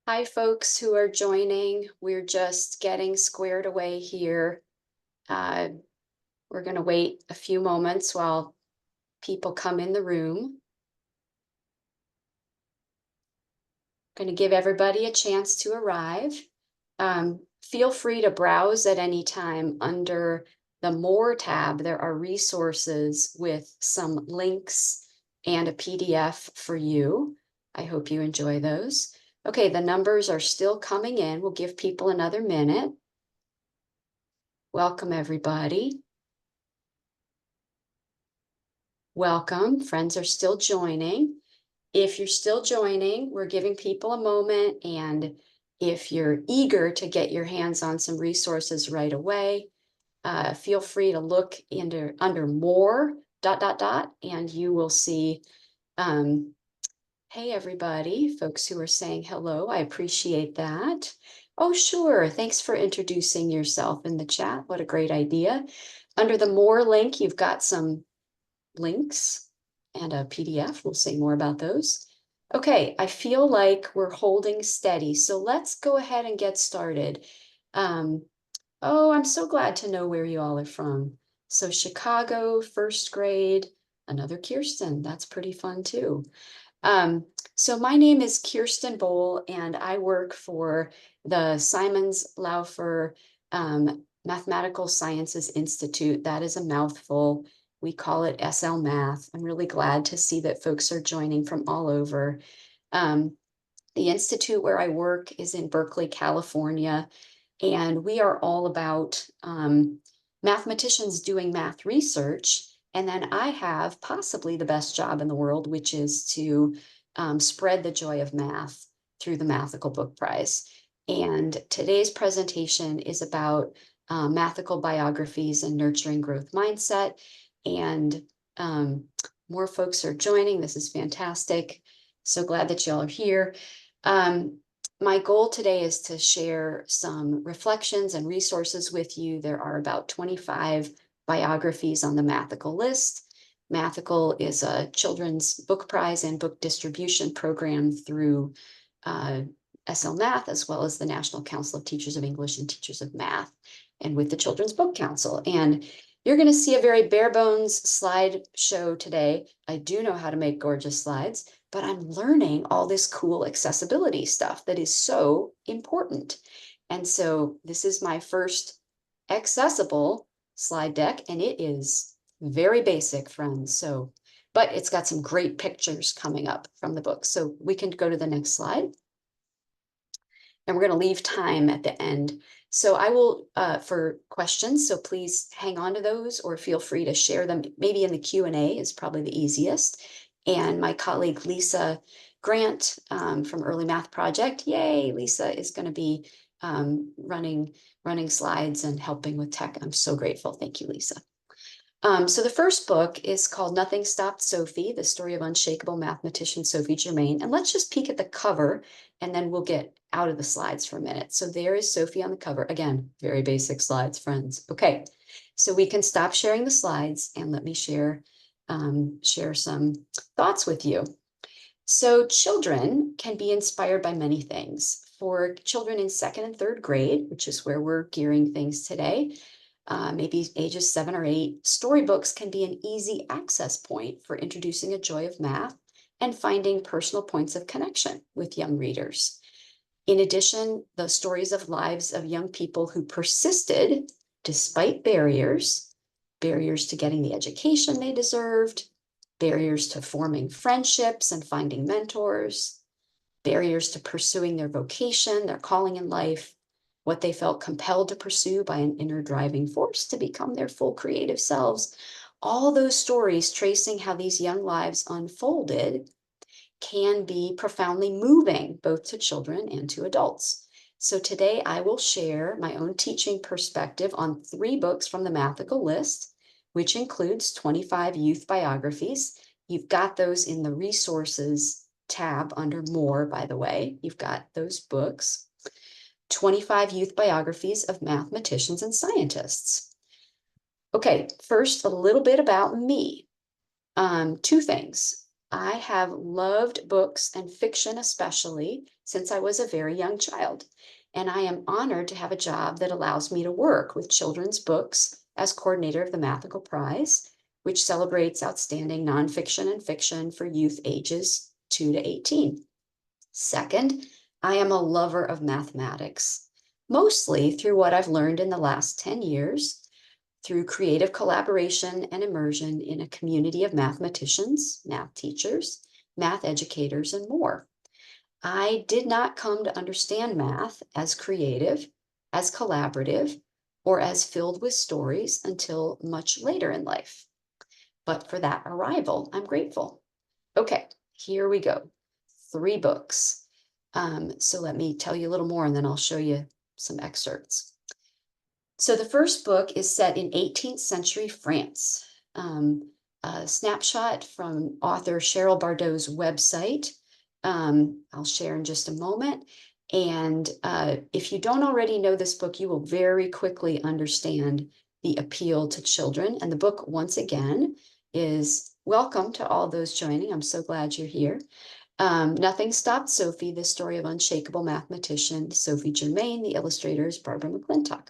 Hi, folks who are joining. We're just getting squared away here. Uh, we're going to wait a few moments while people come in the room. Going to give everybody a chance to arrive. Feel free to browse at any time under the More tab. There are resources with some links and a PDF for you. I hope you enjoy those. Okay, the numbers are still coming in. We'll give people another minute. Welcome, everybody. Welcome. Friends are still joining. If you're still joining, we're giving people a moment. And if you're eager to get your hands on some resources right away, feel free to look under more ... and you will see, hey, everybody, folks who are saying hello. I appreciate that. Oh, sure. Thanks for introducing yourself in the chat. What a great idea. Under the More link, you've got some links and a PDF. We'll say more about those. Okay, I feel like we're holding steady. So let's go ahead and get started. Oh, I'm so glad to know where you all are from. So Chicago, first grade, another Kirsten. That's pretty fun too. So my name is Kirsten Bohl, and I work for the Simons Laufer Mathematical Sciences Institute. That is a mouthful. We call it SL Math. I'm really glad to see that folks are joining from all over. The institute where I work is in Berkeley, California, and we are all about mathematicians doing math research. And then I have possibly the best job in the world, which is to spread the joy of math through the Mathical Book Prize. And today's presentation is about Mathical biographies and nurturing growth mindset. And more folks are joining. This is fantastic. So glad that y'all are here. My goal today is to share some reflections and resources with you. There are about 25 biographies on the Mathical List. Mathical is a children's book prize and book distribution program through SL Math, as well as the National Council of Teachers of English and Teachers of Math, and with the Children's Book Council. And you're going to see a very bare bones slide show today. I do know how to make gorgeous slides, but I'm learning all this cool accessibility stuff that is so important. And so this is my first accessible slide deck, and it is very basic, friends. So, but it's got some great pictures coming up from the book. So we can go to the next slide. And we're going to leave time at the end. So I will, for questions, so please hang on to those or feel free to share them. Maybe in the Q&A is probably the easiest. And my colleague, Lisa Grant from Early Math Project, yay, Lisa is going to be running slides and helping with tech. I'm so grateful. Thank you, Lisa. So the first book is called Nothing Stopped Sophie, the story of Unshakable mathematician Sophie Germain. And let's just peek at the cover and then we'll get out of the slides for a minute. So there is Sophie on the cover. Again, very basic slides, friends. Okay, so we can stop sharing the slides and let me share some thoughts with you. So children can be inspired by many things. For children in second and third grade, which is where we're gearing things today, maybe ages 7 or 8, storybooks can be an easy access point for introducing a joy of math and finding personal points of connection with young readers. In addition, the stories of lives of young people who persisted despite barriers to getting the education they deserved, barriers to forming friendships and finding mentors, barriers to pursuing their vocation, their calling in life, what they felt compelled to pursue by an inner driving force to become their full creative selves. All those stories tracing how these young lives unfolded can be profoundly moving, both to children and to adults. So today I will share my own teaching perspective on 3 books from the Mathical List, which includes 25 youth biographies. You've got those in the resources tab under More, by the way. You've got those books. 25 youth biographies of mathematicians and scientists. Okay, first, a little bit about me. 2 things. I have loved books and fiction, especially since I was a very young child. And I am honored to have a job that allows me to work with children's books as coordinator of the Mathical Prize, which celebrates outstanding nonfiction and fiction for youth ages 2 to 18. Second, I am a lover of mathematics, mostly through what I've learned in the last 10 years through creative collaboration and immersion in a community of mathematicians, math teachers, math educators, and more. I did not come to understand math as creative, as collaborative, or as filled with stories until much later in life. But for that arrival, I'm grateful. Okay, here we go. 3 books. So let me tell you a little more and then I'll show you some excerpts. So the first book is set in 18th century France. A snapshot from author Cheryl Bardoe's website. I'll share in just a moment. And if you don't already know this book, you will very quickly understand the appeal to children. And the book, once again, is welcome to all those joining. I'm so glad you're here. Nothing Stopped Sophie, the story of Unshakable Mathematician, Sophie Germain, the illustrators, Barbara McClintock.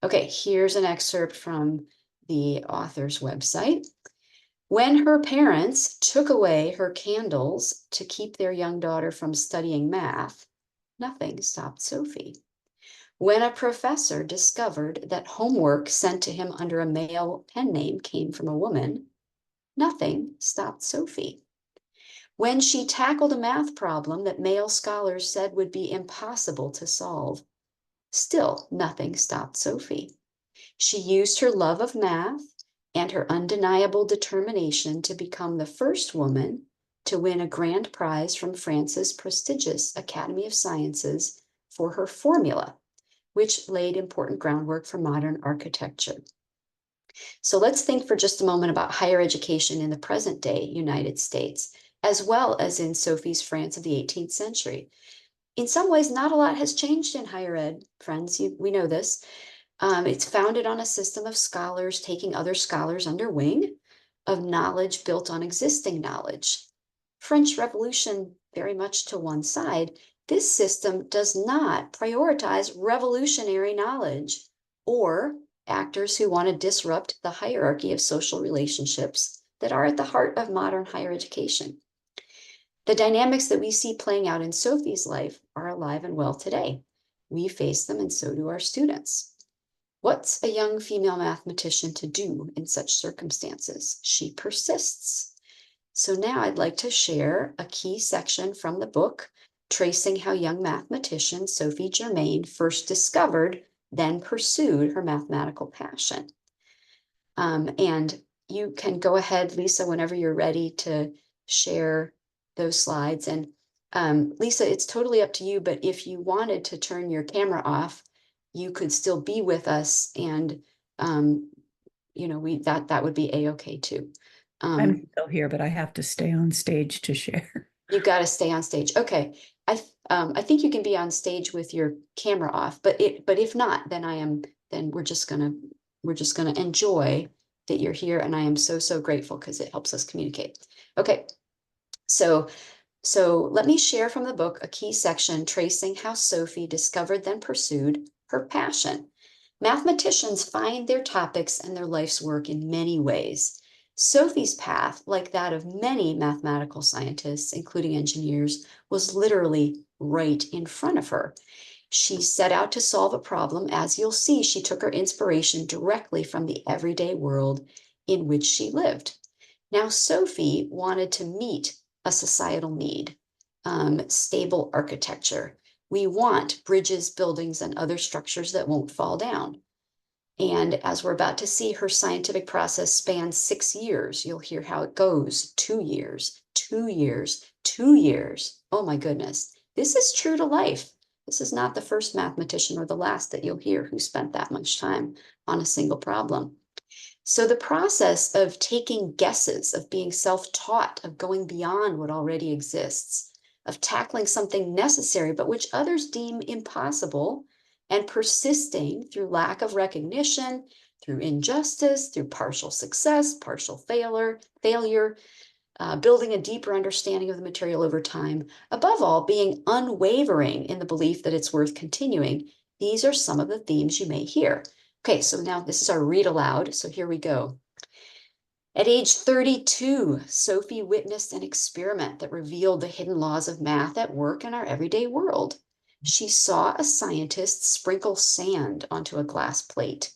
Okay, here's an excerpt from the author's website. When her parents took away her candles to keep their young daughter from studying math, nothing stopped Sophie. When a professor discovered that homework sent to him under a male pen name came from a woman, nothing stopped Sophie. When she tackled a math problem that male scholars said would be impossible to solve, still nothing stopped Sophie. She used her love of math and her undeniable determination to become the first woman to win a grand prize from France's prestigious Academy of Sciences for her formula, which laid important groundwork for modern architecture. So let's think for just a moment about higher education in the present day United States, as well as in Sophie's France of the 18th century. In some ways, not a lot has changed in higher ed, friends. We know this. It's founded on a system of scholars taking other scholars under wing, of knowledge built on existing knowledge. French Revolution very much to one side, this system does not prioritize revolutionary knowledge or actors who want to disrupt the hierarchy of social relationships that are at the heart of modern higher education. The dynamics that we see playing out in Sophie's life are alive and well today. We face them and so do our students. What's a young female mathematician to do in such circumstances? She persists. So now I'd like to share a key section from the book, tracing how young mathematician Sophie Germain first discovered, then pursued her mathematical passion. And you can go ahead, Lisa, whenever you're ready to share those slides. And Lisa, it's totally up to you, but if you wanted to turn your camera off, you could still be with us, and that would be a-okay too. I'm still here, but I have to stay on stage to share. You got to stay on stage. Okay, I think you can be on stage with your camera off, but if not, then we're just gonna enjoy that you're here, and I am so grateful because it helps us communicate. Okay, so let me share from the book a key section tracing how Sophie discovered then pursued her passion. Mathematicians find their topics and their life's work in many ways. Sophie's path, like that of many mathematical scientists, including engineers, was literally right in front of her. She set out to solve a problem. As you'll see, she took her inspiration directly from the everyday world in which she lived. Now, Sophie wanted to meet a societal need, stable architecture. We want bridges, buildings, and other structures that won't fall down. And as we're about to see, her scientific process spans 6 years. You'll hear how it goes. 2 years, 2 years, 2 years. Oh my goodness. This is true to life. This is not the first mathematician or the last that you'll hear who spent that much time on a single problem. So the process of taking guesses, of being self-taught, of going beyond what already exists, of tackling something necessary but which others deem impossible, and persisting through lack of recognition, through injustice, through partial success, partial failure, building a deeper understanding of the material over time, above all, being unwavering in the belief that it's worth continuing. These are some of the themes you may hear. Okay, so now this is our read aloud, so here we go. At age 32, Sophie witnessed an experiment that revealed the hidden laws of math at work in our everyday world. She saw a scientist sprinkle sand onto a glass plate.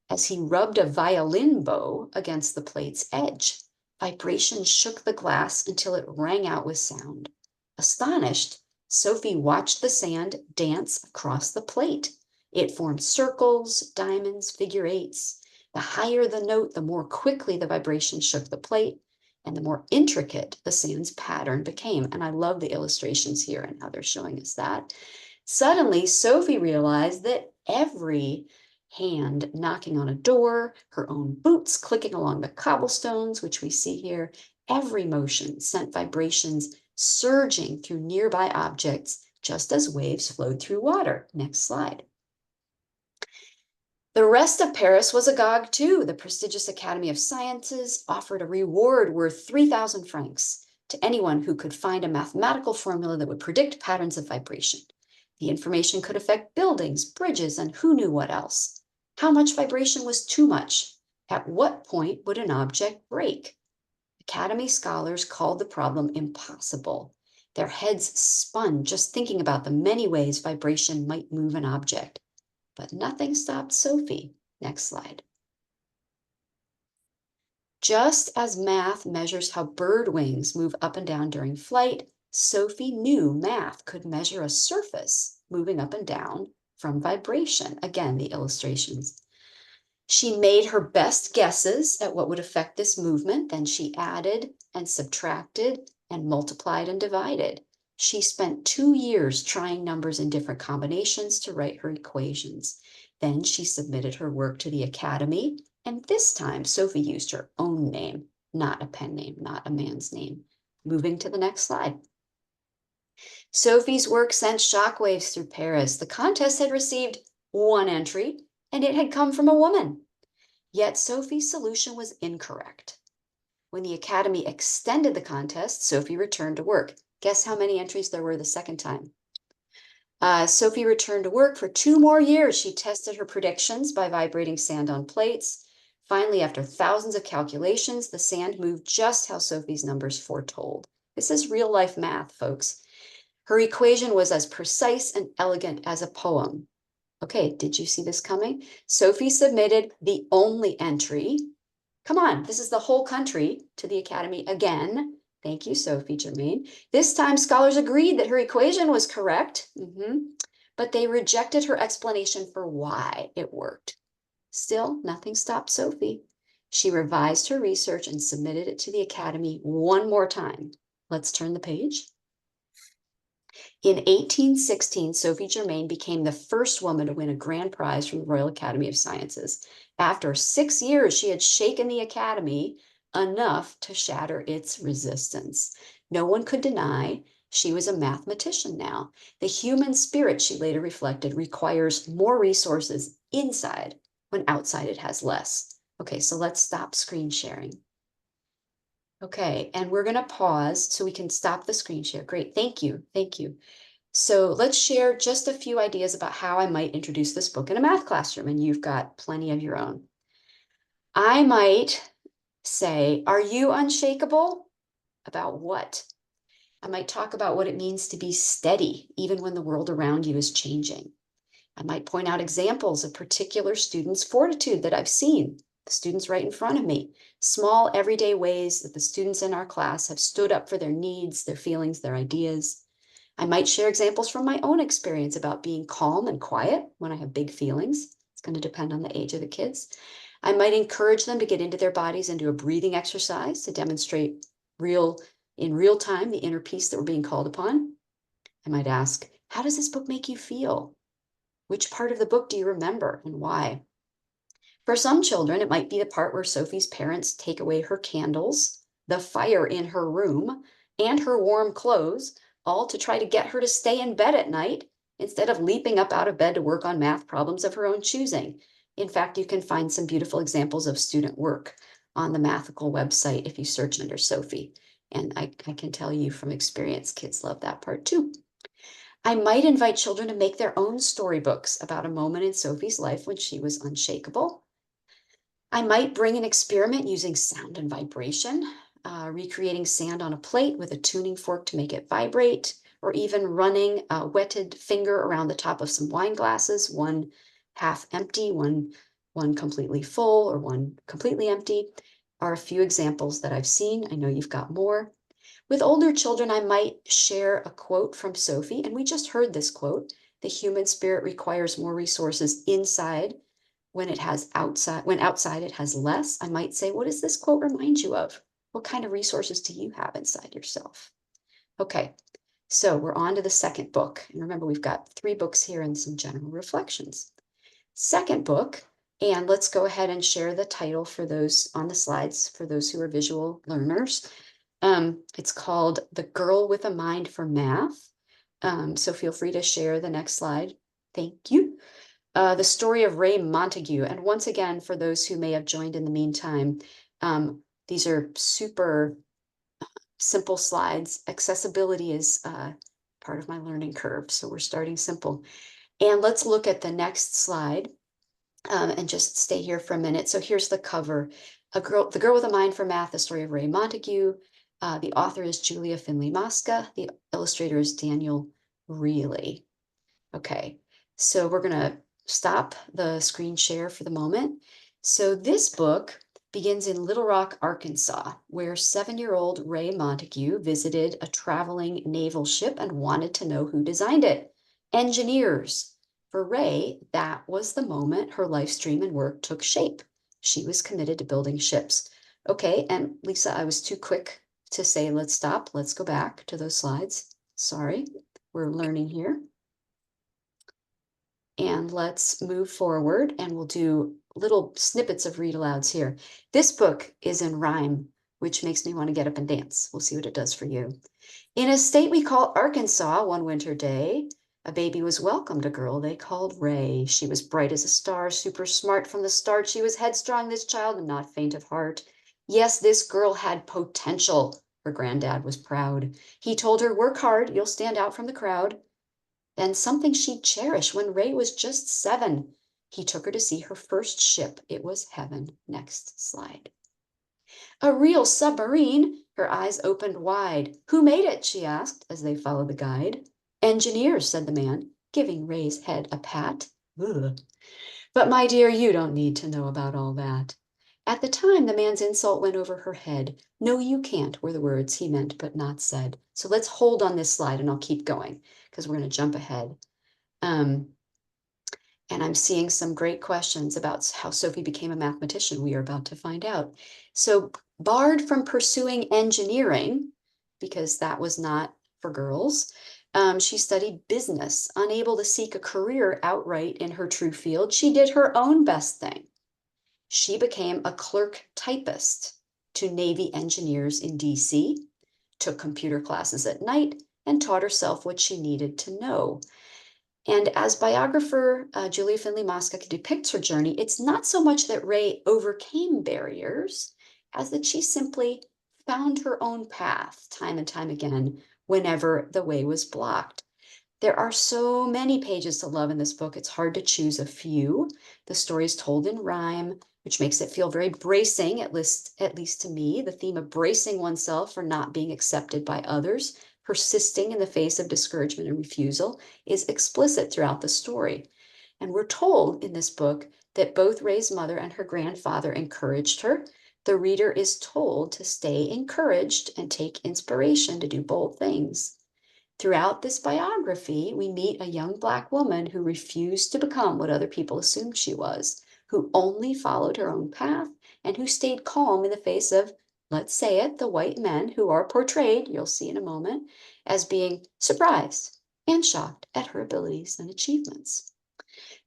As he rubbed a violin bow against the plate's edge, vibration shook the glass until it rang out with sound. Astonished, Sophie watched the sand dance across the plate. It formed circles, diamonds, figure eights. The higher the note, the more quickly the vibration shook the plate, and the more intricate the sand's pattern became. And I love the illustrations here and how they're showing us that. Suddenly, Sophie realized that every hand knocking on a door, her own boots clicking along the cobblestones, which we see here, every motion sent vibrations surging through nearby objects, just as waves flowed through water. Next slide. The rest of Paris was agog too. The prestigious Academy of Sciences offered a reward worth 3,000 francs to anyone who could find a mathematical formula that would predict patterns of vibration. The information could affect buildings, bridges, and who knew what else. How much vibration was too much? At what point would an object break? Academy scholars called the problem impossible. Their heads spun just thinking about the many ways vibration might move an object. But nothing stopped Sophie. Next slide. Just as math measures how bird wings move up and down during flight, Sophie knew math could measure a surface moving up and down from vibration. Again, the illustrations. She made her best guesses at what would affect this movement. Then she added and subtracted and multiplied and divided. She spent 2 years trying numbers in different combinations to write her equations. Then she submitted her work to the Academy, and this time Sophie used her own name, not a pen name, not a man's name. Moving to the next slide. Sophie's work sent shockwaves through Paris. The contest had received 1 entry, and it had come from a woman. Yet Sophie's solution was incorrect. When the Academy extended the contest, Sophie returned to work. Guess how many entries there were the second time? Sophie returned to work for 2 more years. She tested her predictions by vibrating sand on plates. Finally, after thousands of calculations, the sand moved just how Sophie's numbers foretold. This is real life math, folks. Her equation was as precise and elegant as a poem. Okay, did you see this coming? Sophie submitted the only entry. Come on, this is the whole country to the Academy again. Thank you, Sophie, Germain. This time, scholars agreed that her equation was correct, but they rejected her explanation for why it worked. Still, nothing stopped Sophie. She revised her research and submitted it to the Academy 1 more time. Let's turn the page. In 1816, Sophie Germain became the first woman to win a grand prize from the Royal Academy of Sciences. After 6 years, she had shaken the Academy enough to shatter its resistance. No one could deny she was a mathematician now. The human spirit, she later reflected, requires more resources inside when outside it has less. Okay, so let's stop screen sharing. Okay, and we're going to pause so we can stop the screen share. Great, thank you, thank you. So let's share just a few ideas about how I might introduce this book in a math classroom, and you've got plenty of your own. I might say, are you unshakable? About what? I might talk about what it means to be steady, even when the world around you is changing. I might point out examples of particular students' fortitude that I've seen, the students right in front of me, small everyday ways that the students in our class have stood up for their needs, their feelings, their ideas. I might share examples from my own experience about being calm and quiet when I have big feelings. It's going to depend on the age of the kids. I might encourage them to get into their bodies and do a breathing exercise to demonstrate in real time the inner peace that we're being called upon. I might ask, how does this book make you feel? Which part of the book do you remember and why? For some children, it might be the part where Sophie's parents take away her candles, the fire in her room, and her warm clothes, all to try to get her to stay in bed at night instead of leaping up out of bed to work on math problems of her own choosing. In fact, you can find some beautiful examples of student work on the Mathical website if you search under Sophie. And I can tell you from experience, kids love that part too. I might invite children to make their own storybooks about a moment in Sophie's life when she was unshakable. I might bring an experiment using sound and vibration, recreating sand on a plate with a tuning fork to make it vibrate, or even running a wetted finger around the top of some wine glasses, one half empty, one completely full, or one completely empty, are a few examples that I've seen. I know you've got more. With older children, I might share a quote from Sophie, and we just heard this quote: the human spirit requires more resources inside when outside it has less. I might say, what does this quote remind you of? What kind of resources do you have inside yourself? Okay, so we're on to the second book. And remember, we've got 3 books here and some general reflections. Second book, and let's go ahead and share the title for those on the slides, for those who are visual learners. It's called The Girl with a Mind for Math. So feel free to share the next slide. Thank you. The story of Raye Montague. And once again, for those who may have joined in the meantime, these are super simple slides. Accessibility is part of my learning curve, so we're starting simple. And let's look at the next slide and just stay here for a minute. So here's the cover. The Girl with a Mind for Math, the story of Raye Montague. The author is Julia Finley Mosca. The illustrator is Daniel Raye. Okay, so we're going to stop the screen share for the moment. So this book begins in Little Rock, Arkansas, where 7-year-old Raye Montague visited a traveling naval ship and wanted to know who designed it. Engineers. For Raye, that was the moment her life's dream and work took shape. She was committed to building ships. Okay, and Lisa, I was too quick to say let's stop. Let's go back to those slides. Sorry, we're learning here. And let's move forward, and we'll do little snippets of read alouds here. This book is in rhyme, which makes me want to get up and dance. We'll see what it does for you. In a state we call Arkansas, one winter day, a baby was welcomed, a girl they called Raye. She was bright as a star, super smart from the start. She was headstrong, this child, and not faint of heart. Yes, this girl had potential. Her granddad was proud. He told her, work hard, you'll stand out from the crowd. And something she'd cherish. When Raye was just 7, he took her to see her first ship. It was heaven. Next slide. A real submarine. Her eyes opened wide. Who made it? She asked as they followed the guide. Engineers, said the man, giving Raye's head a pat. Ugh. But my dear, you don't need to know about all that. At the time, the man's insult went over her head. No, you can't, were the words he meant but not said. So let's hold on this slide and I'll keep going because we're going to jump ahead. And I'm seeing some great questions about how Sophie became a mathematician. We are about to find out. So barred from pursuing engineering, because that was not for girls, she studied business. Unable to seek a career outright in her true field, she did her own best thing. She became a clerk typist to Navy engineers in DC, took computer classes at night, and taught herself what she needed to know. And as biographer Julia Finley Mosca depicts her journey, it's not so much that Raye overcame barriers as that she simply found her own path time and time again whenever the way was blocked. There are so many pages to love in this book, it's hard to choose a few. The story is told in rhyme, which makes it feel very bracing, at least to me. The theme of bracing oneself for not being accepted by others, persisting in the face of discouragement and refusal, is explicit throughout the story. And we're told in this book that both Raye's mother and her grandfather encouraged her. The reader is told to stay encouraged and take inspiration to do bold things. Throughout this biography, we meet a young Black woman who refused to become what other people assumed she was, who only followed her own path, and who stayed calm in the face of, let's say it, the white men who are portrayed, you'll see in a moment, as being surprised and shocked at her abilities and achievements.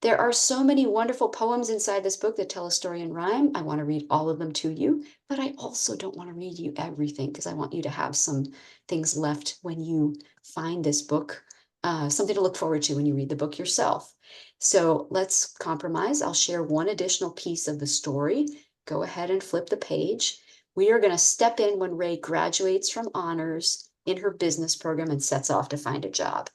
There are so many wonderful poems inside this book that tell a story in rhyme. I want to read all of them to you, but I also don't want to read you everything because I want you to have some things left when you find this book, something to look forward to when you read the book yourself. So let's compromise. I'll share one additional piece of the story. Go ahead and flip the page. We are going to step in when Raye graduates from honors in her business program and sets off to find a job.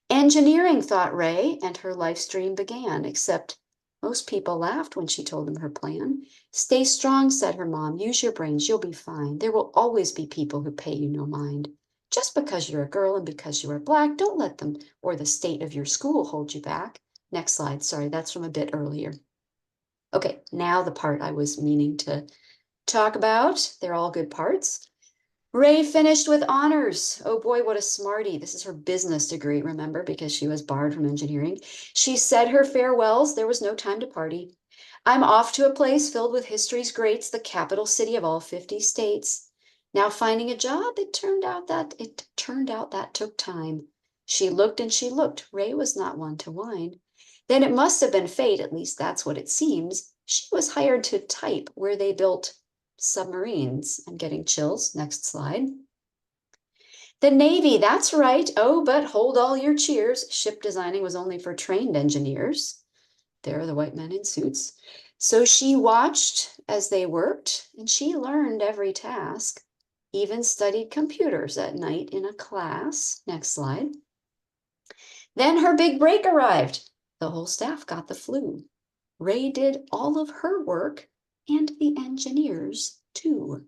Engineering, thought Raye, and her life stream began, except most people laughed when she told them her plan. Stay strong, said her mom. Use your brains. You'll be fine. There will always be people who pay you no mind. Just because you're a girl and because you are Black, don't let them or the state of your school hold you back. Next slide. Sorry, that's from a bit earlier. Okay, now the part I was meaning to talk about. They're all good parts. Raye finished with honors. Oh boy, what a smarty. This is her business degree, remember, because she was barred from engineering. She said her farewells. There was no time to party. I'm off to a place filled with history's greats, the capital city of all 50 states. Now finding a job, it turned out that took time. She looked and she looked. Raye was not one to whine. Then it must have been fate, at least that's what it seems. She was hired to type where they built submarines. I'm getting chills. Next slide. The Navy, that's right. Oh, but hold all your cheers. Ship designing was only for trained engineers. There are the white men in suits. So she watched as they worked, and she learned every task, even studied computers at night in a class. Next slide. Then her big break arrived. The whole staff got the flu. Raye did all of her work and the engineers too.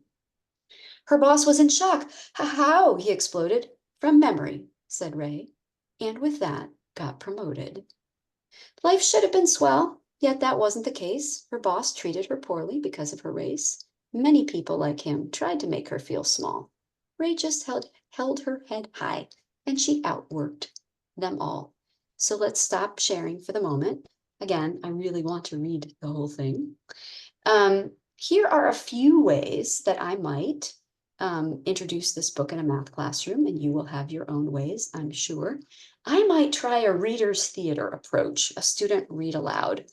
Her boss was in shock. How? He exploded. From memory, said Raye, and with that got promoted. Life should have been swell, yet that wasn't the case. Her boss treated her poorly because of her race. Many people like him tried to make her feel small. Raye just held her head high, and she outworked them all. So let's stop sharing for the moment. Again, I really want to read the whole thing. Here are a few ways that I might introduce this book in a math classroom, and you will have your own ways, I'm sure. I might try a reader's theater approach, a student read aloud.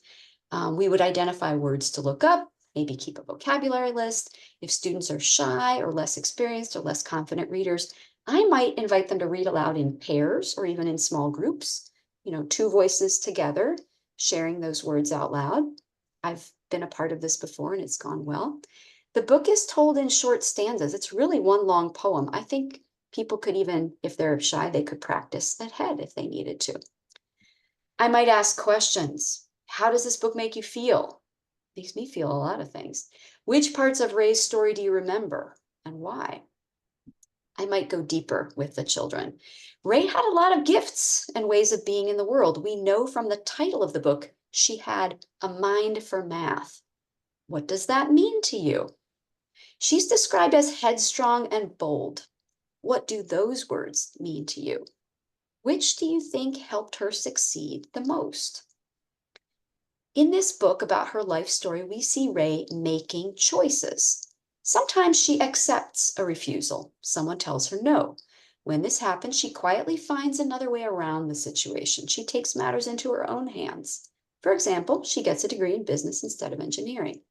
We would identify words to look up, maybe keep a vocabulary list. If students are shy or less experienced or less confident readers, I might invite them to read aloud in pairs or even in small groups, two voices together, sharing those words out loud. I've been a part of this before and it's gone well. The book is told in short stanzas. It's really one long poem. I think people could even, if they're shy, they could practice ahead if they needed to. I might ask questions. How does this book make you feel? It makes me feel a lot of things. Which parts of Raye's story do you remember and why? I might go deeper with the children. Raye had a lot of gifts and ways of being in the world. We know from the title of the book, she had a mind for math. What does that mean to you? She's described as headstrong and bold. What do those words mean to you? Which do you think helped her succeed the most? In this book about her life story, we see Raye making choices. Sometimes she accepts a refusal. Someone tells her no. When this happens, she quietly finds another way around the situation. She takes matters into her own hands. For example, she gets a degree in business instead of engineering.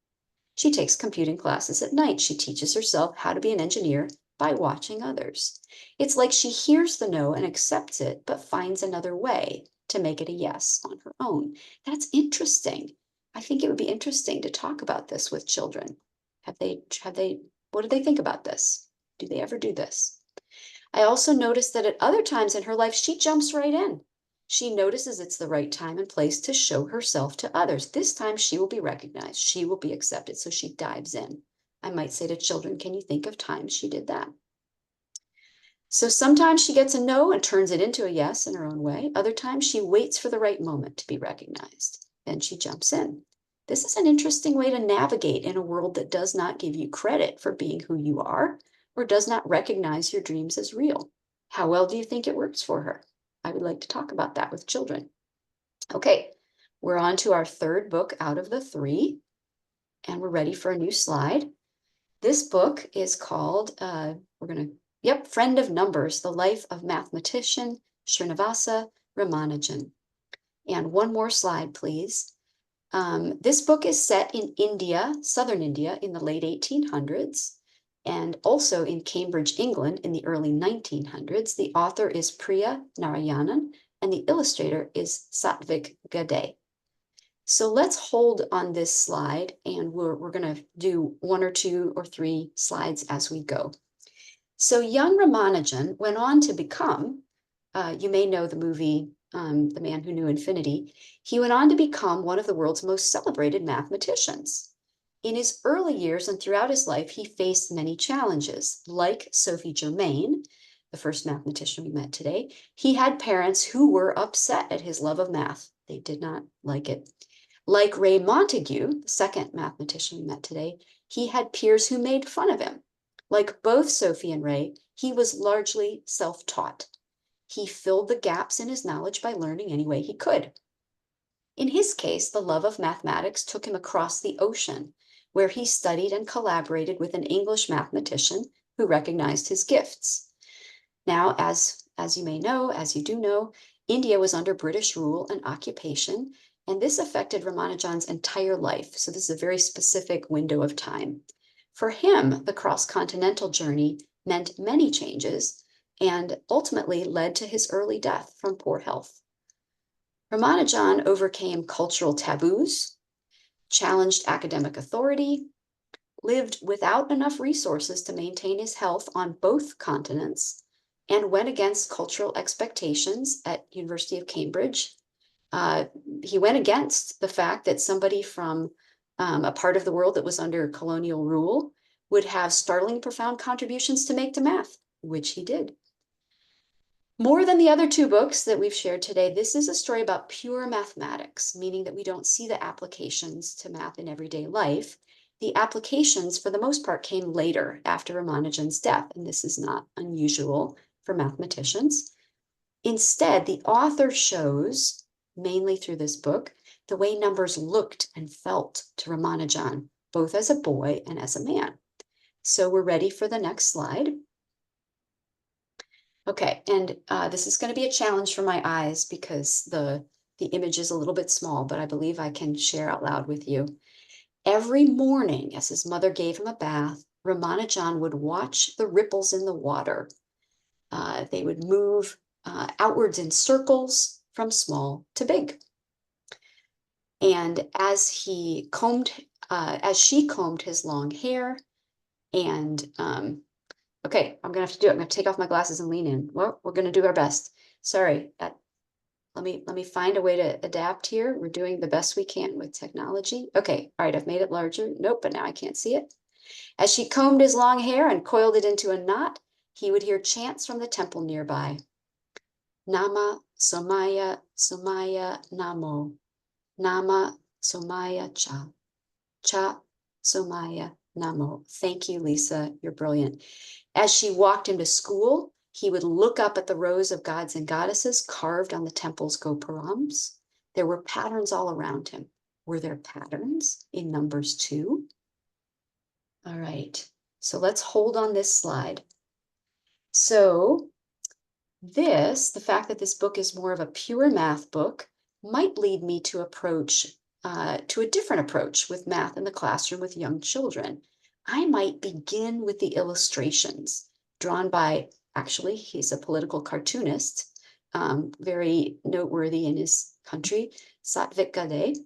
She takes computing classes at night. She teaches herself how to be an engineer by watching others. It's like she hears the no and accepts it, but finds another way to make it a yes on her own. That's interesting. I think it would be interesting to talk about this with children. What do they think about this? Do they ever do this? I also noticed that at other times in her life, she jumps right in. She notices it's the right time and place to show herself to others. This time she will be recognized. She will be accepted. So she dives in. I might say to children, can you think of times she did that? So sometimes she gets a no and turns it into a yes in her own way. Other times she waits for the right moment to be recognized. Then she jumps in. This is an interesting way to navigate in a world that does not give you credit for being who you are or does not recognize your dreams as real. How well do you think it works for her? I would like to talk about that with children. Okay, we're on to our third book out of the three, and we're ready for a new slide. This book is called, Friend of Numbers, The Life of Mathematician Srinivasa Ramanujan. And one more slide, please. This book is set in India, southern India, in the late 1800s. And also in Cambridge, England in the early 1900s. The author is Priya Narayanan and the illustrator is Satvik Gade. So let's hold on this slide, and we're going to do 1 or 2 or 3 slides as we go. So young Ramanujan went on to become, you may know the movie, The Man Who Knew Infinity. He went on to become one of the world's most celebrated mathematicians. In his early years and throughout his life, he faced many challenges. Like Sophie Germain, the first mathematician we met today, he had parents who were upset at his love of math. They did not like it. Like Raye Montague, the second mathematician we met today, he had peers who made fun of him. Like both Sophie and Raye, he was largely self-taught. He filled the gaps in his knowledge by learning any way he could. In his case, the love of mathematics took him across the ocean, where he studied and collaborated with an English mathematician who recognized his gifts. Now, as you may know, as you do know, India was under British rule and occupation, and this affected Ramanujan's entire life. So this is a very specific window of time. For him, the cross-continental journey meant many changes and ultimately led to his early death from poor health. Ramanujan overcame cultural taboos, challenged academic authority, lived without enough resources to maintain his health on both continents, and went against cultural expectations at University of Cambridge. He went against the fact that somebody from a part of the world that was under colonial rule would have startling profound contributions to make to math, which he did. More than the other 2 books that we've shared today, this is a story about pure mathematics, meaning that we don't see the applications to math in everyday life. The applications, for the most part, came later after Ramanujan's death, and this is not unusual for mathematicians. Instead, the author shows, mainly through this book, the way numbers looked and felt to Ramanujan, both as a boy and as a man. So we're ready for the next slide. Okay, and this is going to be a challenge for my eyes because the image is a little bit small, but I believe I can share out loud with you. Every morning, as his mother gave him a bath, Ramanujan would watch the ripples in the water. They would move outwards in circles from small to big. And as she combed his long hair, and okay, I'm gonna have to do it. I'm gonna take off my glasses and lean in. Well, we're gonna do our best. Sorry, let me find a way to adapt here. We're doing the best we can with technology. Okay, all right, I've made it larger. Nope, but now I can't see it. As she combed his long hair and coiled it into a knot, he would hear chants from the temple nearby. Nama Somaya Somaya Namo. Nama Somaya Cha. Cha Somaya Namo. Thank you, Lisa. You're brilliant. As she walked him to school, he would look up at the rows of gods and goddesses carved on the temple's gopurams. There were patterns all around him. Were there patterns in numbers too? All right, so let's hold on this slide. So the fact that this book is more of a pure math book might lead me to to a different approach with math in the classroom with young children. I might begin with the illustrations drawn by, actually, he's a political cartoonist, very noteworthy in his country, Satvik Gade.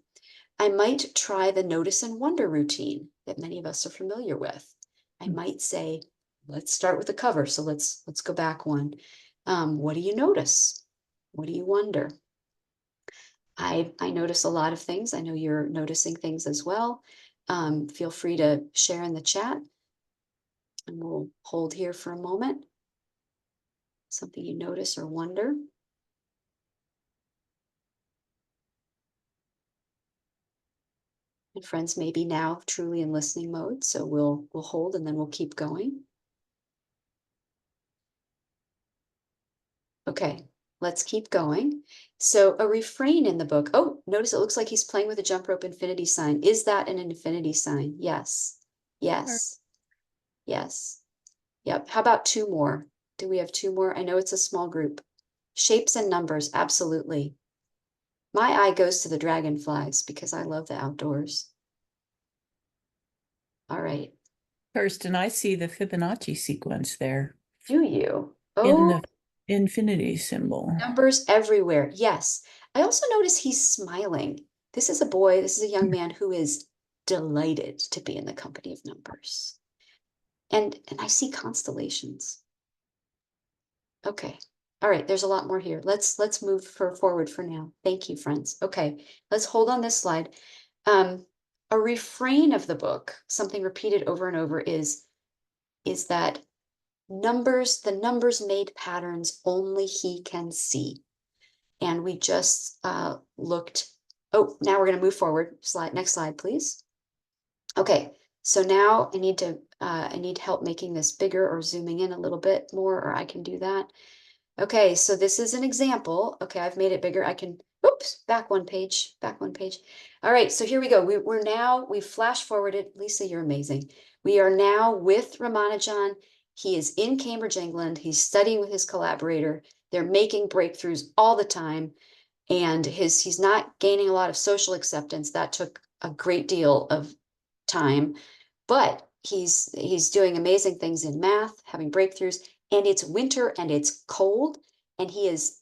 I might try the notice and wonder routine that many of us are familiar with. I might say, let's start with the cover. So let's go back one. What do you notice? What do you wonder? I notice a lot of things. I know you're noticing things as well. Feel free to share in the chat, and we'll hold here for a moment. Something you notice or wonder. And friends may be now truly in listening mode, so we'll hold and then we'll keep going. Okay, let's keep going. So a refrain in the book. Oh, notice it looks like he's playing with a jump rope infinity sign. Is that an infinity sign? Yes. Yes. Yes. Yep. How about 2 more? Do we have 2 more? I know it's a small group. Shapes and numbers. Absolutely. My eye goes to the dragonflies because I love the outdoors. All right. Kirsten, I see the Fibonacci sequence there Do you? in Oh, the infinity symbol. numbers everywhere. Yes. I also notice he's smiling. This is a boy, this is a young man who is delighted to be in the company of numbers. And I see constellations. Okay. All right, there's a lot more here. Let's move forward for now. Thank you, friends. Okay, let's hold on this slide. A refrain of the book, something repeated over and over, is that the numbers made patterns only he can see. And we just looked. Oh, now we're going to move forward. Next slide, please. Okay, so now I need help making this bigger or zooming in a little bit more, or I can do that. Okay, so this is an example. Okay, I've made it bigger. I can, oops, back one page. All right, so here we go. We've flash forwarded. Lisa, you're amazing. We are now with Ramanujan. He is in Cambridge, England. He's studying with his collaborator. They're making breakthroughs all the time. And he's not gaining a lot of social acceptance. That took a great deal of time, but he's doing amazing things in math, having breakthroughs, and it's winter and it's cold, and he is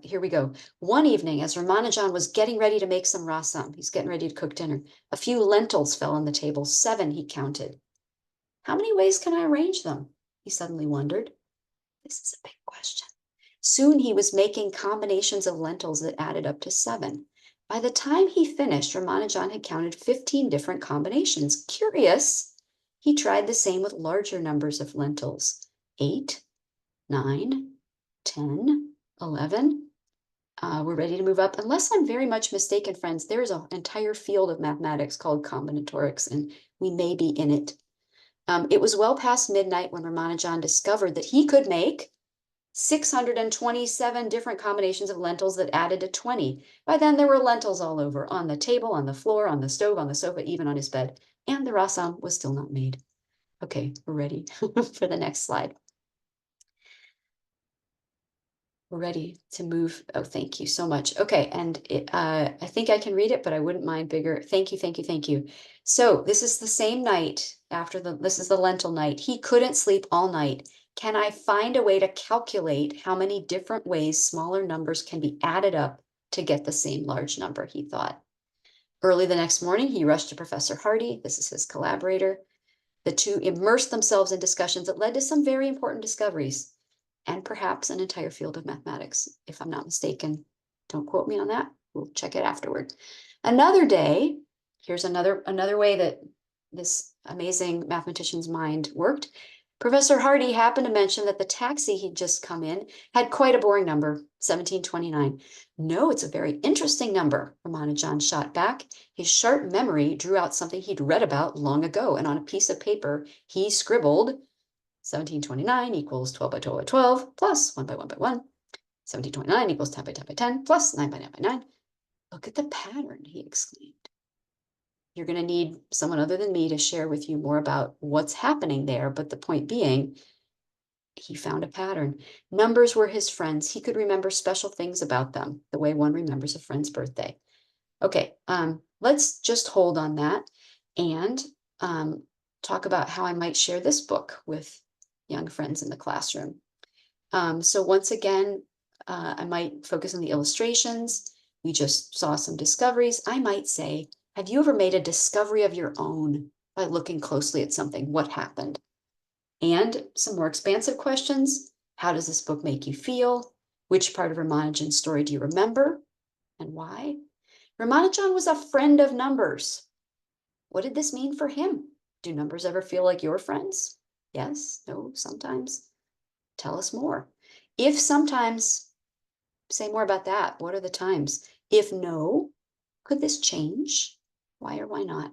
here we go. One evening, as Ramanujan was getting ready to make some rasam, he's getting ready to cook dinner, a few lentils fell on the table. 7, he counted. How many ways can I arrange them? He suddenly wondered. This is a big question. Soon he was making combinations of lentils that added up to 7. By the time he finished, Ramanujan had counted 15 different combinations. Curious, he tried the same with larger numbers of lentils. 8, 9, 10, 11. We're ready to move up. Unless I'm very much mistaken, friends, there's an entire field of mathematics called combinatorics, and we may be in it. It was well past midnight when Ramanujan discovered that he could make 627 different combinations of lentils that added to 20. By then, there were lentils all over, on the table, on the floor, on the stove, on the sofa, even on his bed. And the rasam was still not made. Okay, we're ready for the next slide. We're ready to move. Oh, thank you so much. Okay, and I think I can read it, but I wouldn't mind bigger. Thank you, thank you, thank you. So this is the same night this is the lentil night. He couldn't sleep all night. Can I find a way to calculate how many different ways smaller numbers can be added up to get the same large number, he thought. Early the next morning, he rushed to Professor Hardy. This is his collaborator. The two immersed themselves in discussions that led to some very important discoveries, and perhaps an entire field of mathematics, if I'm not mistaken. Don't quote me on that. We'll check it afterward. Another day, here's another way that this amazing mathematician's mind worked. Professor Hardy happened to mention that the taxi he'd just come in had quite a boring number, 1729. No, it's a very interesting number, Ramanujan shot back. His sharp memory drew out something he'd read about long ago, and on a piece of paper, he scribbled 1729 equals 12 by 12 by 12 plus 1 by 1 by 1. 1729 equals 10 by 10 by 10 plus 9 by 9 by 9. Look at the pattern, he exclaimed. You're going to need someone other than me to share with you more about what's happening there. But the point being, he found a pattern. Numbers were his friends. He could remember special things about them, the way one remembers a friend's birthday. Okay, let's just hold on that and talk about how I might share this book with young friends in the classroom. So once again, I might focus on the illustrations. We just saw some discoveries. I might say, have you ever made a discovery of your own by looking closely at something? What happened? And some more expansive questions. How does this book make you feel? Which part of Ramanujan's story do you remember? And why? Ramanujan was a friend of numbers. What did this mean for him? Do numbers ever feel like your friends? Yes, no, sometimes. Tell us more. If sometimes, say more about that. What are the times? If no, could this change? Why or why not?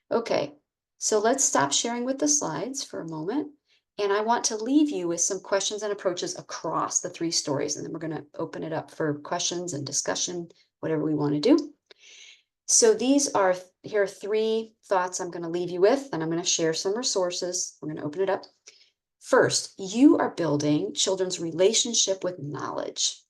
Okay, so let's stop sharing with the slides for a moment. And I want to leave you with some questions and approaches across the 3 stories. And then we're going to open it up for questions and discussion, whatever we want to do. So here are 3 thoughts I'm going to leave you with, and I'm going to share some resources. We're going to open it up. First, you are building children's relationship with knowledge.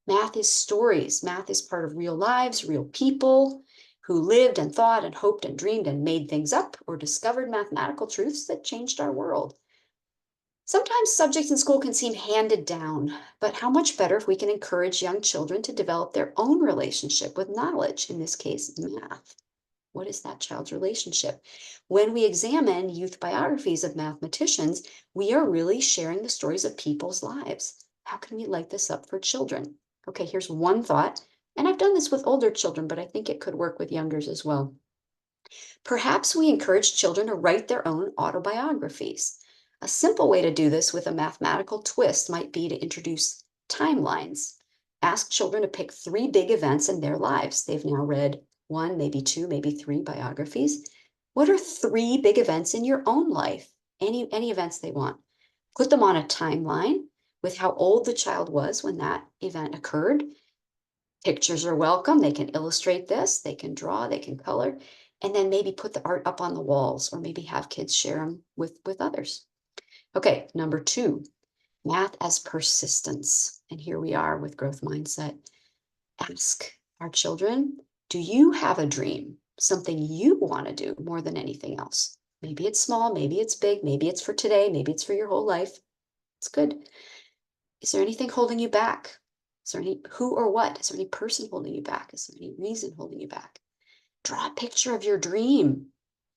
Math is stories. Math is part of real lives, real people who lived and thought and hoped and dreamed and made things up or discovered mathematical truths that changed our world. Sometimes subjects in school can seem handed down, but how much better if we can encourage young children to develop their own relationship with knowledge, in this case, math. What is that child's relationship? When we examine youth biographies of mathematicians, we are really sharing the stories of people's lives. How can we light this up for children? Okay, here's one thought, and I've done this with older children, but I think it could work with youngers as well. Perhaps we encourage children to write their own autobiographies. A simple way to do this with a mathematical twist might be to introduce timelines. Ask children to pick three big events in their lives. They've now read one, maybe two, maybe three biographies. What are three big events in your own life? Any events they want. Put them on a timeline with how old the child was when that event occurred. Pictures are welcome. They can illustrate this, they can draw, they can color, and then maybe put the art up on the walls or maybe have kids share them with others. Okay, number two, math as persistence. And here we are with growth mindset. Ask our children, do you have a dream? Something you want to do more than anything else? Maybe it's small, maybe it's big, maybe it's for today, maybe it's for your whole life. It's good. Is there anything holding you back? Is there any who or what? Is there any person holding you back? Is there any reason holding you back? Draw a picture of your dream.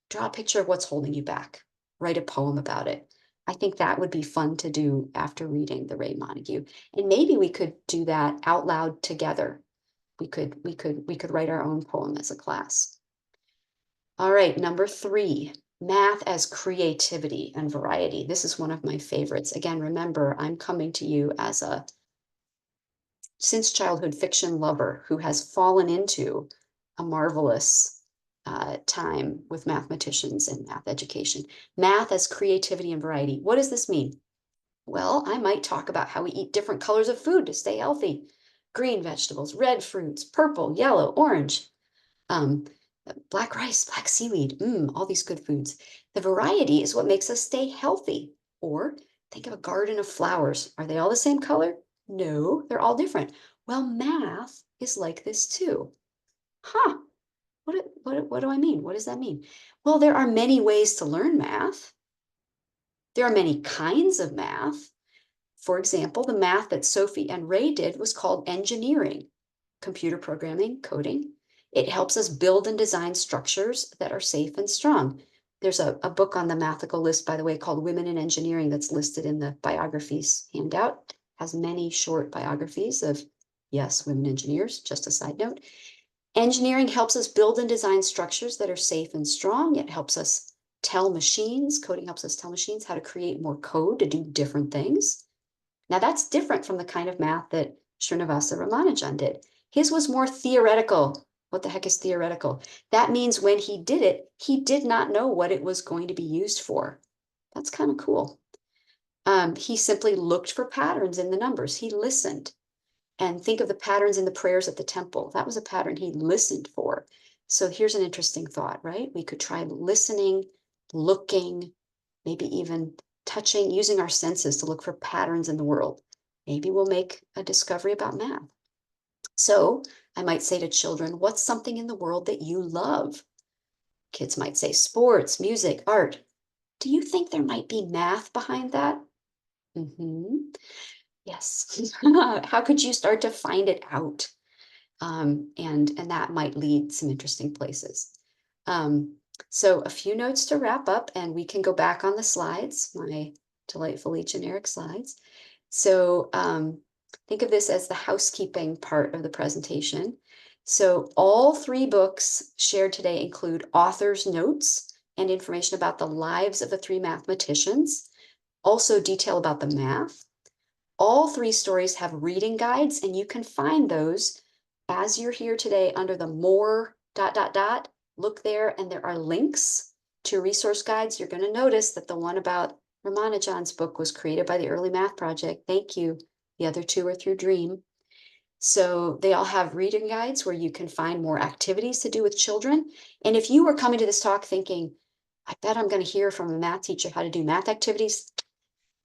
Draw a picture of what's holding you back. Write a poem about it. I think that would be fun to do after reading the Raye Montague. And maybe we could do that out loud together. We could write our own poem as a class. All right, number three, math as creativity and variety. This is one of my favorites. Again, remember, I'm coming to you as a since childhood fiction lover who has fallen into a marvelous time with mathematicians and math education. Math as creativity and variety. What does this mean? Well, I might talk about how we eat different colors of food to stay healthy. Green vegetables, red fruits, purple, yellow, orange, um, black rice, black seaweed, all these good foods. The variety is what makes us stay healthy. Or think of a garden of flowers. Are they all the same color? No, they're all different. Well, math is like this too. Huh, what do I mean? What does that mean? Well, there are many ways to learn math. There are many kinds of math. For example, the math that Sophie and Raye did was called engineering, computer programming, coding. It helps us build and design structures that are safe and strong. There's a book on the Mathical List, by the way, called Women in Engineering that's listed in the biographies handout. Has many short biographies of, yes, women engineers, just a side note. Engineering helps us build and design structures that are safe and strong. It helps us tell machines, coding helps us tell machines how to create more code to do different things. Now that's different from the kind of math that Srinivasa Ramanujan did. His was more theoretical. What the heck is theoretical? That means when he did it, he did not know what it was going to be used for. That's kind of cool. He simply looked for patterns in the numbers. He listened. And think of the patterns in the prayers at the temple. That was a pattern he listened for. So here's an interesting thought, right? We could try listening, looking, maybe even touching, using our senses to look for patterns in the world. Maybe we'll make a discovery about math. So I might say to children, what's something in the world that you love? Kids might say sports, music, art. Do you think there might be math behind that? Yes. How could you start to find it out? And that might lead some interesting places. So a few notes to wrap up, and we can go back on the slides, my delightfully generic slides. So think of this as the housekeeping part of the presentation. So all three books shared today include author's notes and information about the lives of the three mathematicians, also detail about the math. All three stories have reading guides, and you can find those as you're here today under the more ... Look there, and there are links to resource guides. You're going to notice that the one about Ramanujan's book was created by the Early Math Project. Thank you. The other two are through Dream. So they all have reading guides where you can find more activities to do with children. And if you were coming to this talk thinking, I bet I'm going to hear from a math teacher how to do math activities,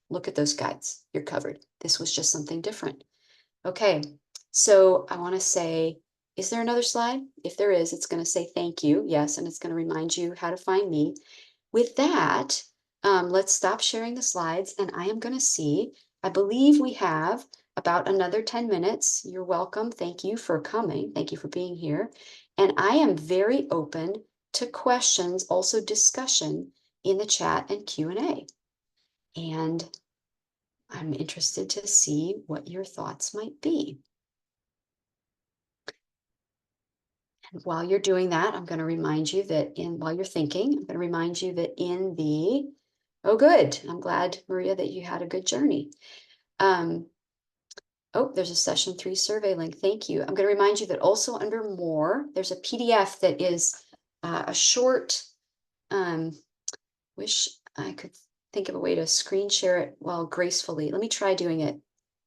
look at those guides. You're covered. This was just something different. Okay, so I want to say, is there another slide? If there is, it's going to say thank you. Yes, and it's going to remind you how to find me. With that, Let's stop sharing the slides and I am going to see, I believe we have about another 10 minutes. You're welcome. Thank you for coming. Thank you for being here. And I am very open to questions, also discussion in the chat and Q&A. And I'm interested to see what your thoughts might be. And while you're doing that, I'm going to remind you that while you're thinking, I'm going to remind you that in the, oh, good. I'm glad, Maria, that you had a good journey. Oh, there's a session 3 survey link. Thank you. I'm going to remind you that also under more, there's a PDF that is a short, wish I could think of a way to screen share it well gracefully. Let me try doing it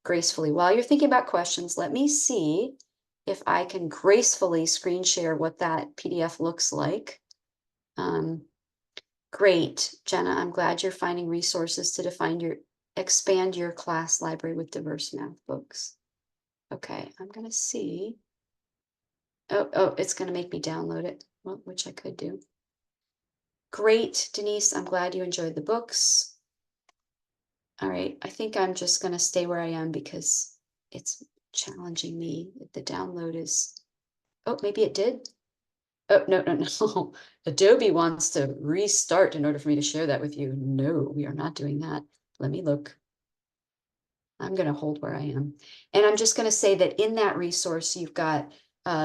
gracefully. While you're thinking about questions, let me see if I can gracefully screen share what that PDF looks like. Great, Jenna. I'm glad you're finding resources to expand your class library with diverse math books. Okay, I'm gonna see. Oh, it's gonna make me download it, well, which I could do. Great, Denise. I'm glad you enjoyed the books. All right, I think I'm just gonna stay where I am because it's challenging me. The download is, oh, maybe it did. Oh, no, no, no. Adobe wants to restart in order for me to share that with you. No, we are not doing that. Let me look. I'm going to hold where I am. And I'm just going to say that in that resource, you've got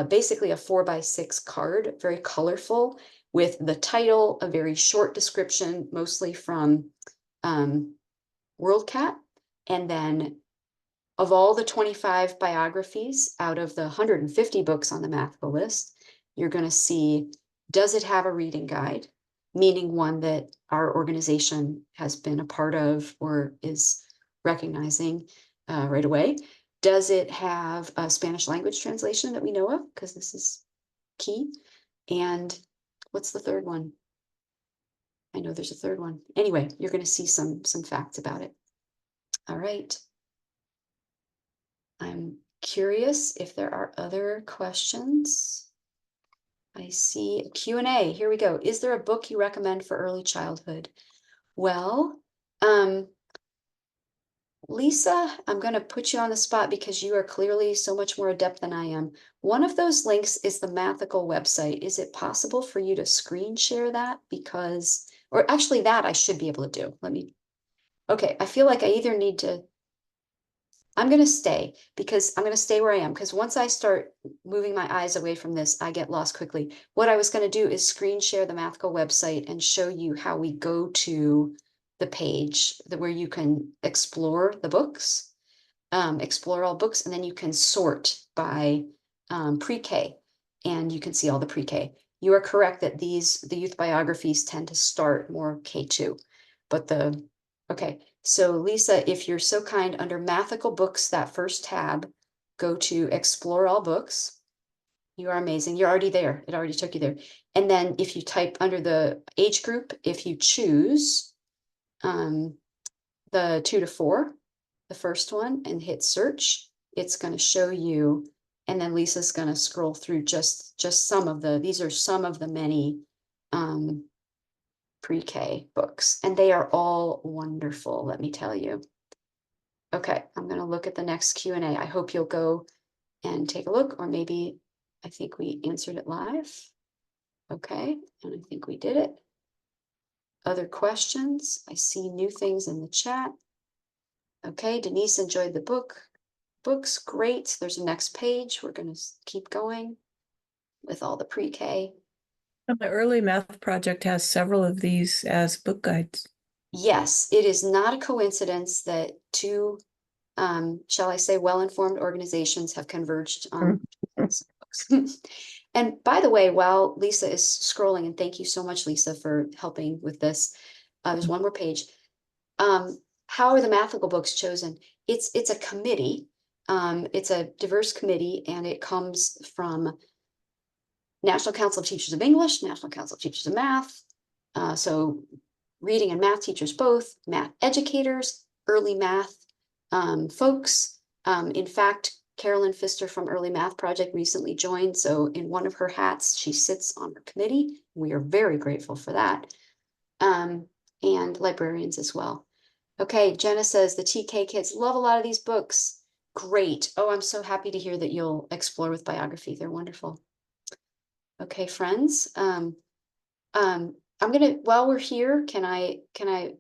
basically a 4x6 card, very colorful, with the title, a very short description, mostly from WorldCat. And then of all the 25 biographies out of the 150 books on the Mathical List, you're going to see, does it have a reading guide? Meaning one that our organization has been a part of or is recognizing right away. Does it have a Spanish language translation that we know of? Because this is key. And what's the third one? I know there's a third one. Anyway, you're going to see some facts about it. All right. I'm curious if there are other questions. I see a Q&A. Here we go. Is there a book you recommend for early childhood? Well, Lisa, I'm going to put you on the spot because you are clearly so much more adept than I am. One of those links is the Mathical website. Is it possible for you to screen share that? Because, or actually that I should be able to do. Okay, I feel like I either need to, I'm going to stay because I'm going to stay where I am because once I start moving my eyes away from this, I get lost quickly. What I was going to do is screen share the Mathical website and show you how we go to the page where you can explore the books, explore all books, and then you can sort by pre-K and you can see all the pre-K. You are correct that the youth biographies tend to start more K2, but okay. So Lisa, if you're so kind, under Mathical Books, that first tab, go to Explore All Books. You are amazing. You're already there. It already took you there. And then if you type under the age group, if you choose the 2 to 4, the first one, and hit search, it's going to show you. And then Lisa's going to scroll through just some of these are some of the many pre-K books, and they are all wonderful, let me tell you. Okay, I'm going to look at the next Q&A. I hope you'll go and take a look, or maybe I think we answered it live. Okay, and I think we did it. Other questions? I see new things in the chat. Okay, Denise enjoyed the books. Great. There's a next page. We're going to keep going with all the pre-K. The early math project has several of these as book guides. Yes, it is not a coincidence that two, shall I say, well-informed organizations have converged on books. And by the way, while Lisa is scrolling, and thank you so much, Lisa, for helping with this. There's one more page. How are the Mathical books chosen? It's a committee. It's a diverse committee, and it comes from National Council of Teachers of English, National Council of Teachers of Math. So reading and math teachers both, math educators, early math folks. In fact, Carolyn Pfister from Early Math Project recently joined. So in one of her hats, she sits on her committee. We are very grateful for that. and librarians as well. Okay, Jenna says the TK kids love a lot of these books. Great. Oh, I'm so happy to hear that you'll explore with biography. They're wonderful. Okay, friends. I'm gonna, while we're here, can I,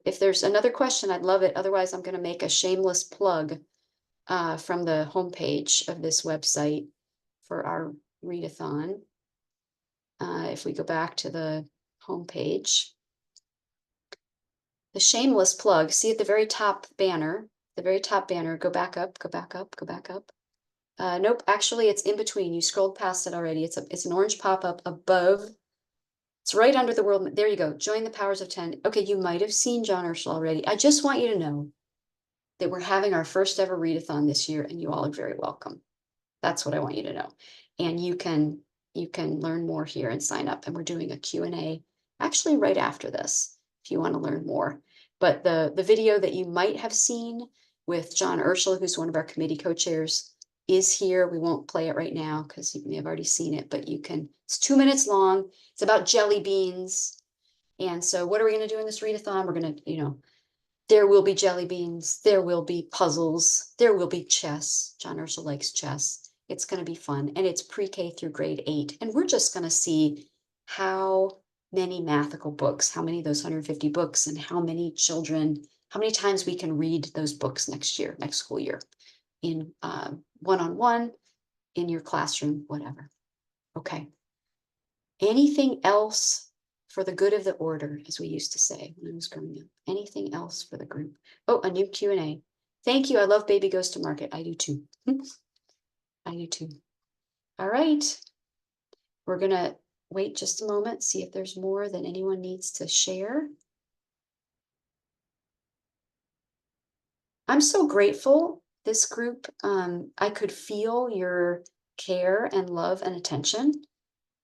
if there's another question, I'd love it. Otherwise, I'm gonna make a shameless plug from the homepage of this website for our readathon. If we go back to the homepage, the shameless plug, see at the very top banner, go back up, go back up, go back up. Nope, actually it's in between. You scrolled past it already. It's an orange pop-up above. It's right under the world. There you go. Join the powers of 10. Okay, you might have seen John Urschel already. I just want you to know that we're having our first ever readathon this year, and you all are very welcome. That's what I want you to know. And you can learn more here and sign up. And we're doing a Q&A actually right after this, if you want to learn more. But the video that you might have seen with John Urschel, who's one of our committee co-chairs, is here. We won't play it right now because you may have already seen it, but you can, it's 2 minutes long. It's about jelly beans. And so what are we going to do in this readathon? We're going to, there will be jelly beans, there will be puzzles, there will be chess. John Urschel likes chess. It's going to be fun. And it's pre-K through grade 8. And we're just going to see how many mathical books, how many of those 150 books, and how many children, how many times we can read those books next school year, in one-on-one, in your classroom, whatever. Okay. Anything else for the good of the order, as we used to say when I was growing up? Anything else for the group? Oh, a new Q&A. Thank you. I love Baby Goes to Market. I do too. I do too. All right. We're going to wait just a moment, see if there's more that anyone needs to share. I'm so grateful, this group. I could feel your care and love and attention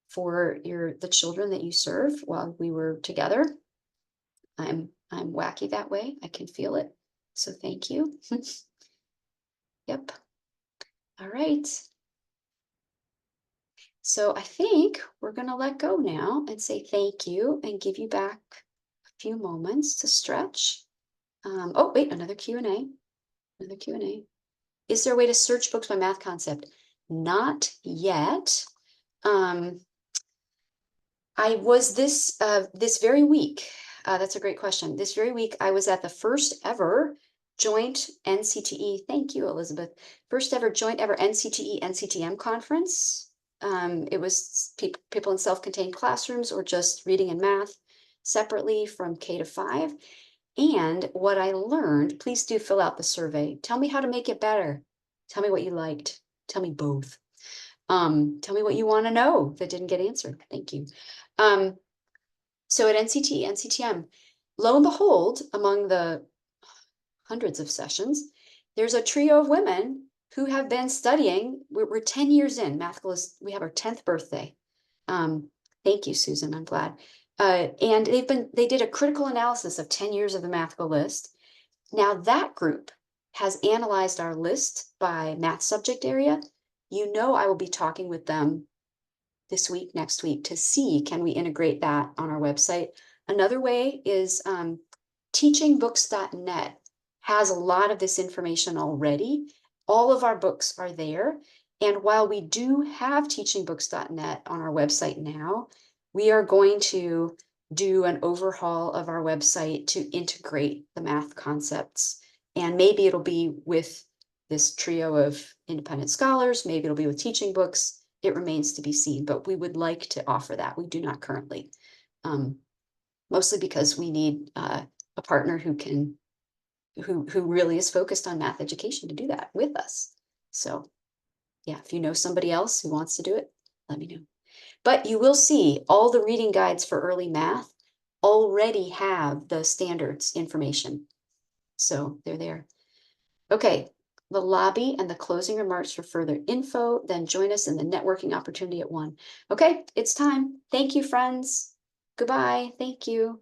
for the children that you serve while we were together. I'm wacky that way. I can feel it. So thank you. Yep. All right. So I think we're going to let go now and say thank you and give you back a few moments to stretch. Oh, wait, another Q&A. Another Q&A. Is there a way to search books by math concept? Not yet. I was this very week. That's a great question. This very week, I was at the first ever joint NCTE. Thank you, Elizabeth. First ever joint ever NCTE NCTM conference. It was people in self-contained classrooms or just reading and math separately from K to 5. And what I learned, please do fill out the survey. Tell me how to make it better. Tell me what you liked. Tell me both. Tell me what you want to know that didn't get answered. Thank you. So at NCT, NCTM, lo and behold, among the hundreds of sessions, there's a trio of women who have been studying. We're 10 years in, Mathical List. We have our 10th birthday. Thank you, Susan. I'm glad. And they did a critical analysis of 10 years of the Mathical List. Now that group has analyzed our list by math subject area. I will be talking with them this week, next week, to see, can we integrate that on our website? Another way is teachingbooks.net has a lot of this information already. All of our books are there. And while we do have teachingbooks.net on our website now, we are going to do an overhaul of our website to integrate the math concepts. And maybe it'll be with this trio of independent scholars, maybe it'll be with teaching books. It remains to be seen, but we would like to offer that. We do not currently, mostly because we need a partner who really is focused on math education to do that with us. So yeah, if you know somebody else who wants to do it, let me know. But you will see all the reading guides for early math already have the standards information. So they're there. Okay, the lobby and the closing remarks for further info, then join us in the networking opportunity at 1. Okay, it's time. Thank you, friends. Goodbye. Thank you.